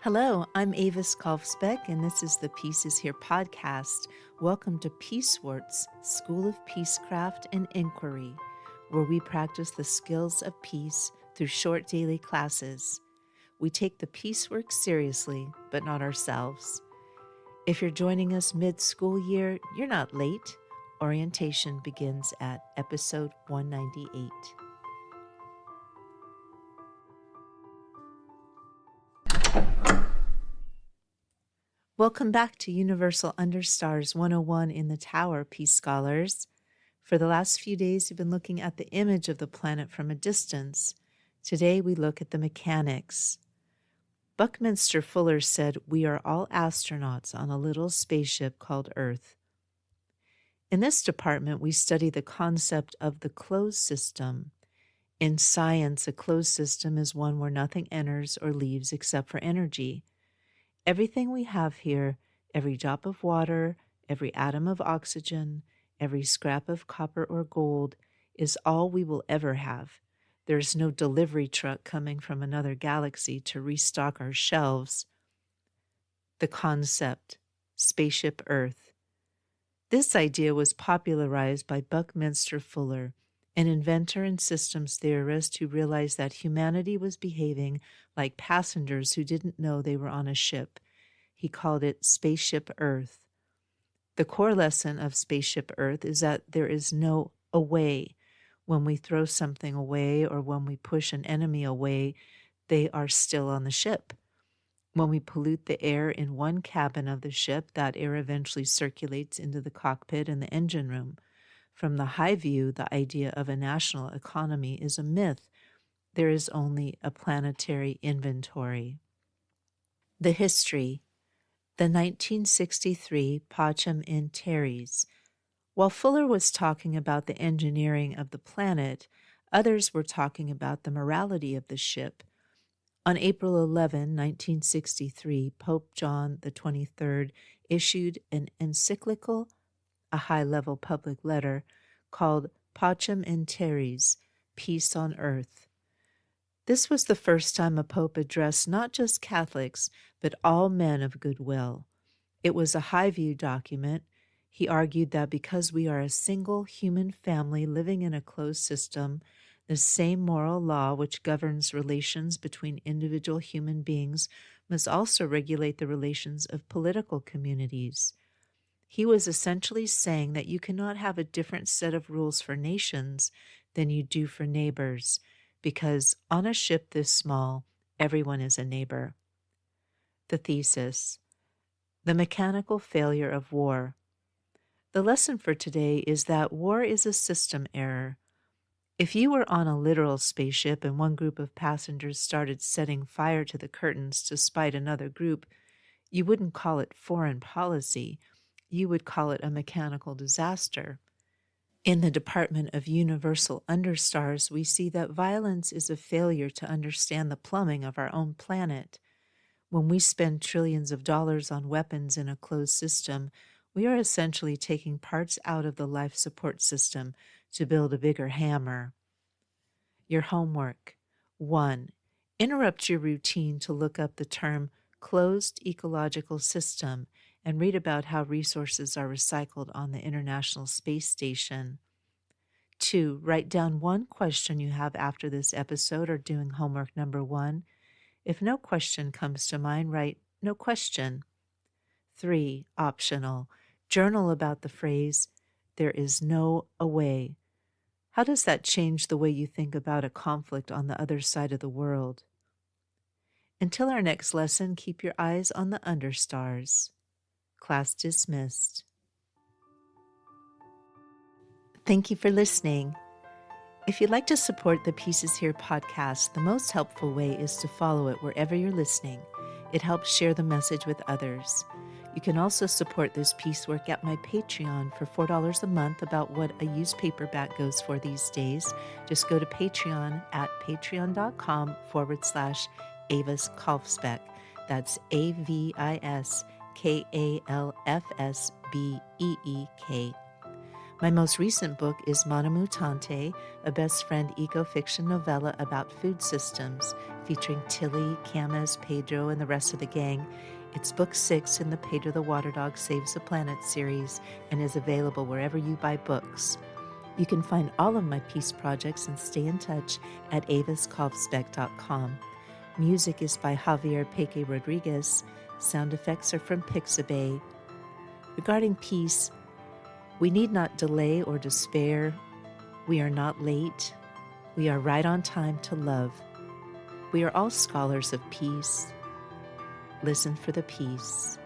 Hello, I'm Avis Kalfsbeck, and this is the Peace is Here podcast. Welcome to Peacewarts, School of Peacecraft and Inquiry, where we practice the skills of peace through short daily classes. We take the peace work seriously, but not ourselves. If you're joining us mid-school year, you're not late. Orientation begins at episode 198. Welcome back to Universal Understars 101 in the Tower, Peace Scholars. For the last few days, we've been looking at the image of the planet from a distance. Today, we look at the mechanics. Buckminster Fuller said, "We are all astronauts on a little spaceship called Earth." In this department, we study the concept of the closed system. In science, a closed system is one where nothing enters or leaves except for energy. Everything we have here, every drop of water, every atom of oxygen, every scrap of copper or gold, is all we will ever have. There's no delivery truck coming from another galaxy to restock our shelves. The concept, Spaceship Earth. This idea was popularized by Buckminster Fuller, an inventor and systems theorist who realized that humanity was behaving like passengers who didn't know they were on a ship. He called it Spaceship Earth. The core lesson of Spaceship Earth is that there is no away. When we throw something away or when we push an enemy away, they are still on the ship. When we pollute the air in one cabin of the ship, that air eventually circulates into the cockpit and the engine room. From the high view, the idea of a national economy is a myth. There is only a planetary inventory. The history. The 1963 Pacem in Terris. While Fuller was talking about the engineering of the planet, others were talking about the morality of the ship. On April 11, 1963, Pope John XXIII issued an encyclical, a high-level public letter, called Pacem in Terris, Peace on Earth. This was the first time a pope addressed not just Catholics, but all men of goodwill. It was a high-view document. He argued that because we are a single human family living in a closed system, the same moral law which governs relations between individual human beings must also regulate the relations of political communities. He was essentially saying that you cannot have a different set of rules for nations than you do for neighbors, because on a ship this small, everyone is a neighbor. The thesis, the mechanical failure of war. The lesson for today is that war is a system error. If you were on a literal spaceship and one group of passengers started setting fire to the curtains to spite another group, you wouldn't call it foreign policy. You would call it a mechanical disaster. In the Department of Universal Understars, we see that violence is a failure to understand the plumbing of our own planet. When we spend trillions of dollars on weapons in a closed system, we are essentially taking parts out of the life support system to build a bigger hammer. Your homework. 1. Interrupt your routine to look up the term closed ecological system and read about how resources are recycled on the International Space Station. 2. Write down one question you have after this episode or doing homework number 1. If no question comes to mind, write no question. 3. Optional. Journal about the phrase, "There is no away." How does that change the way you think about a conflict on the other side of the world? Until our next lesson, keep your eyes on the Understars. Class dismissed. Thank you for listening. If you'd like to support the Pieces Here podcast, the most helpful way is to follow it wherever you're listening. It helps share the message with others. You can also support this piecework at my Patreon for $4 a month, about what a used paperback goes for these days. Just go to Patreon at patreon.com/Avis Kalfsbeck. That's AVISKALFSBEEK. My most recent book is Monomutante, a best friend eco-fiction novella about food systems, featuring Tilly, Camas, Pedro, and the rest of the gang. It's book 6 in the Pedro the Water Dog Saves the Planet series and is available wherever you buy books. You can find all of my peace projects and stay in touch at avaskovspec.com. Music is by Javier Peque Rodriguez. Sound effects are from Pixabay. Regarding peace, we need not delay or despair. We are not late. We are right on time to love. We are all scholars of peace. Listen for the peace.